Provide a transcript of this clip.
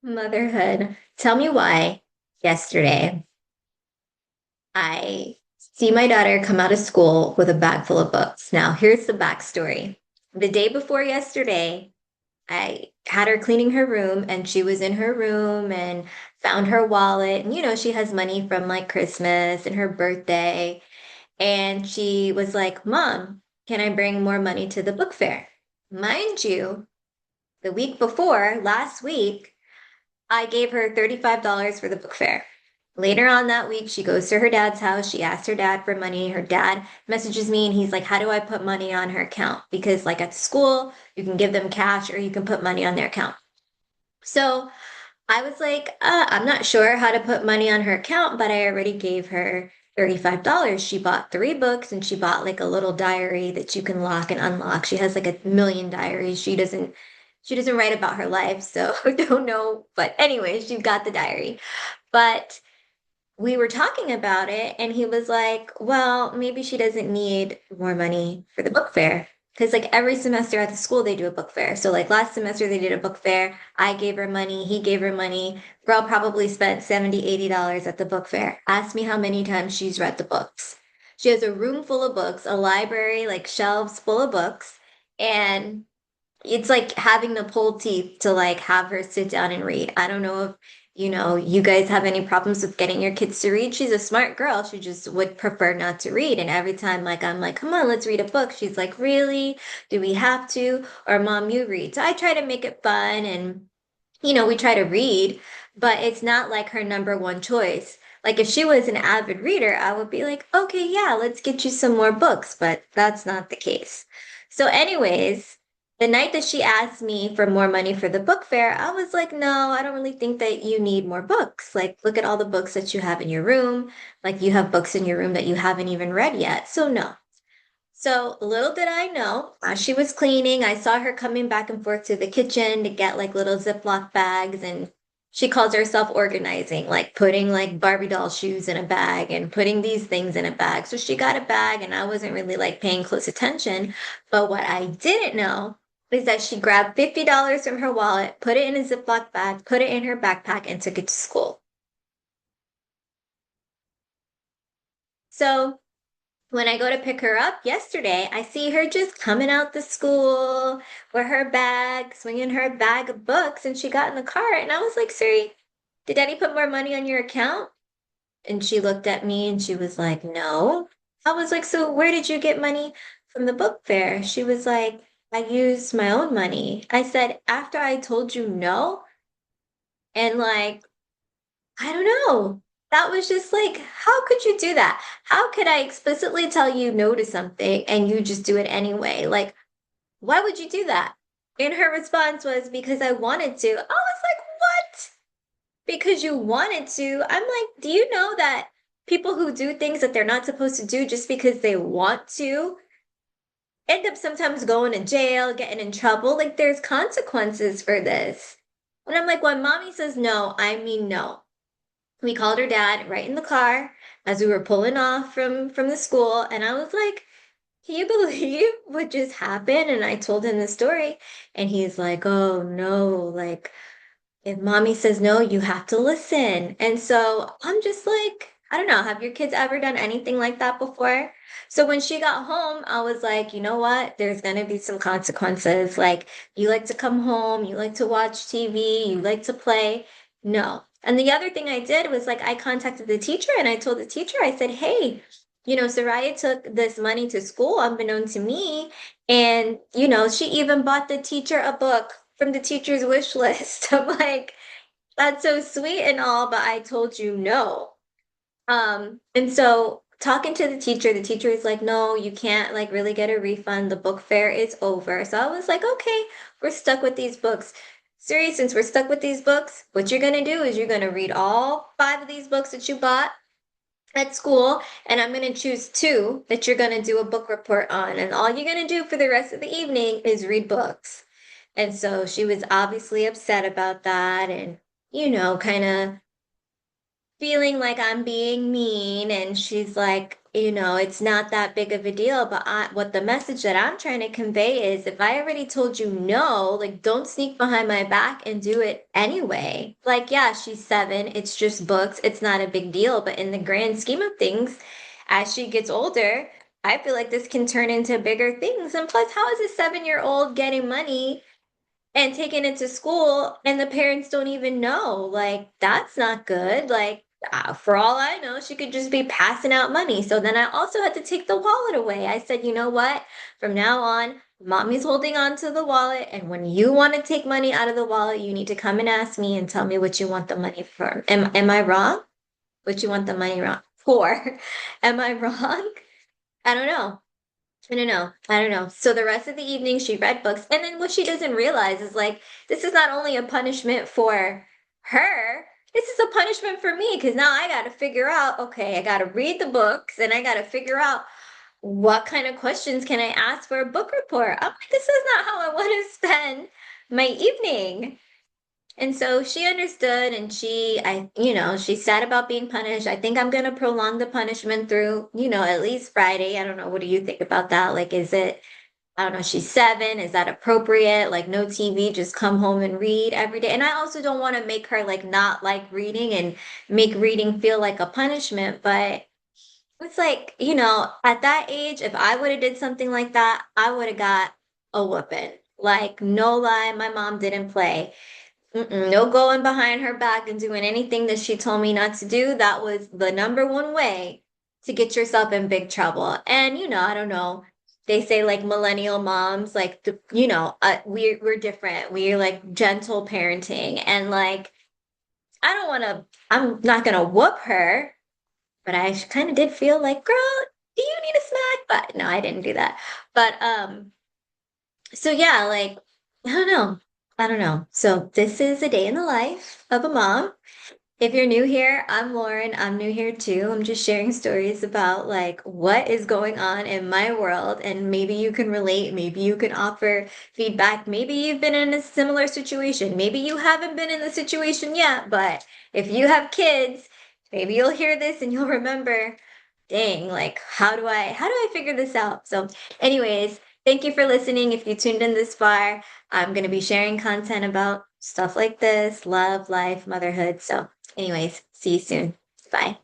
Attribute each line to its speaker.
Speaker 1: Motherhood. Tell me why yesterday I see my daughter come out of school with a bag full of books. Now, here's the backstory. The day before yesterday, I had her cleaning her room and she was in her room and found her wallet. And, she has money from like Christmas and her birthday. And she was like, Mom, can I bring more money to the book fair? Mind you, the week before, last week, I gave her $35 for the book fair. Later on that week, she goes to her dad's house. She asks her dad for money. Her dad messages me and he's like, how do I put money on her account? Because, like at school, you can give them cash or you can put money on their account. So I was like, I'm not sure how to put money on her account, but I already gave her $35. She bought three books and she bought like a little diary that you can lock and unlock. She has like a million diaries. She doesn't write about her life, so don't know. But anyway, she got the diary. But we were talking about it, and he was like, well, maybe she doesn't need more money for the book fair. Because, like, every semester at the school, they do a book fair. So, like, last semester, they did a book fair. I gave her money. He gave her money. Girl probably spent $70, $80 at the book fair. Ask me how many times she's read the books. She has a room full of books, a library, like shelves full of books. And it's like having to pull teeth to like have her sit down and read. I don't know if you guys have any problems with getting your kids to read. She's a smart girl. She just would prefer not to read. And every time like I'm like, come on, let's read a book. She's like, really? Do we have to? Or mom, you read. So I try to make it fun and we try to read, but it's not like her number one choice. Like if she was an avid reader, I would be like, okay, yeah, let's get you some more books, but that's not the case. So, anyways, the night that she asked me for more money for the book fair, I was like, no, I don't really think that you need more books. Like, look at all the books that you have in your room. Like, you have books in your room that you haven't even read yet. So, no. So little did I know, as she was cleaning, I saw her coming back and forth to the kitchen to get like little Ziploc bags, and she calls herself organizing, like putting like Barbie doll shoes in a bag and putting these things in a bag. So she got a bag, and I wasn't really like paying close attention. But what I didn't know is that she grabbed $50 from her wallet, put it in a Ziploc bag, put it in her backpack, and took it to school. So when I go to pick her up yesterday, I see her just coming out the school with her bag, swinging her bag of books, and she got in the car. And I was like, Siri, did Daddy put more money on your account? And she looked at me and she was like, no. I was like, so where did you get money from the book fair? She was like, I used my own money. I said, after I told you no, and like, I don't know. That was just like, how could you do that? How could I explicitly tell you no to something and you just do it anyway? Like, why would you do that? And her response was, because I wanted to. I was like, what? Because you wanted to? I'm like, do you know that people who do things that they're not supposed to do just because they want to end up sometimes going to jail, getting in trouble? Like, there's consequences for this. And I'm like, when mommy says no, I mean no. We called her dad right in the car as we were pulling off from the school, and I was like, can you believe what just happened? And I told him the story, and he's like, oh no, like if mommy says no, you have to listen. And so I'm just like, I don't know, have your kids ever done anything like that before? So when she got home, I was like, you know what? There's gonna be some consequences. Like, you like to come home, you like to watch TV, you like to play. No. And the other thing I did was like, I contacted the teacher and I told the teacher, I said, hey, Soraya took this money to school unbeknown to me. And, she even bought the teacher a book from the teacher's wish list. I'm like, that's so sweet and all, but I told you no. And so talking to the teacher is like, no, you can't like really get a refund. The book fair is over. So I was like, okay, we're stuck with these books. Siri, since we're stuck with these books, what you're gonna do is you're gonna read all five of these books that you bought at school, and I'm gonna choose two that you're gonna do a book report on. And all you're gonna do for the rest of the evening is read books. And so she was obviously upset about that and, kind of feeling like I'm being mean. And she's like, it's not that big of a deal. But what the message that I'm trying to convey is if I already told you no, like don't sneak behind my back and do it anyway. Like, yeah, she's 7. It's just books. It's not a big deal. But in the grand scheme of things, as she gets older, I feel like this can turn into bigger things. And plus, how is a 7-year-old getting money and taking it to school and the parents don't even know? Like, that's not good. Like, for all I know, she could just be passing out money. So then I also had to take the wallet away. I said, you know what? From now on, mommy's holding on to the wallet. And when you want to take money out of the wallet, you need to come and ask me and tell me what you want the money for. Am I wrong? What you want the money wrong for? Am I wrong? I don't know. I don't know. I don't know. So the rest of the evening, she read books. And then what she doesn't realize is like, this is not only a punishment for her, this is a punishment for me because now I got to figure out, okay, I got to read the books and I got to figure out what kind of questions can I ask for a book report. I'm like, this is not how I want to spend my evening. And so she understood and she's sad about being punished. I think I'm gonna prolong the punishment through, at least Friday. I don't know. What do you think about that? Like, I don't know, she's 7. Is that appropriate? Like, no TV, just come home and read every day. And I also don't want to make her like not like reading and make reading feel like a punishment. But it's like, at that age, if I would have did something like that, I would have got a whooping. Like, no lie, my mom didn't play. No going behind her back and doing anything that she told me not to do. That was the number one way to get yourself in big trouble. And I don't know. They say like millennial moms, like we're different. We're like gentle parenting, and like I don't want to. I'm not gonna whoop her, but I kind of did feel like, girl, do you need a smack? But no, I didn't do that. But so yeah, like, I don't know. I don't know. So this is a day in the life of a mom. If you're new here, I'm Lauren. I'm new here too. I'm just sharing stories about like what is going on in my world, and maybe you can relate, maybe you can offer feedback, maybe you've been in a similar situation. Maybe you haven't been in the situation yet, but if you have kids, maybe you'll hear this and you'll remember, dang, like how do I figure this out? So, anyways, thank you for listening. If you tuned in this far, I'm going to be sharing content about stuff like this, love, life, motherhood. So, anyways, see you soon. Bye.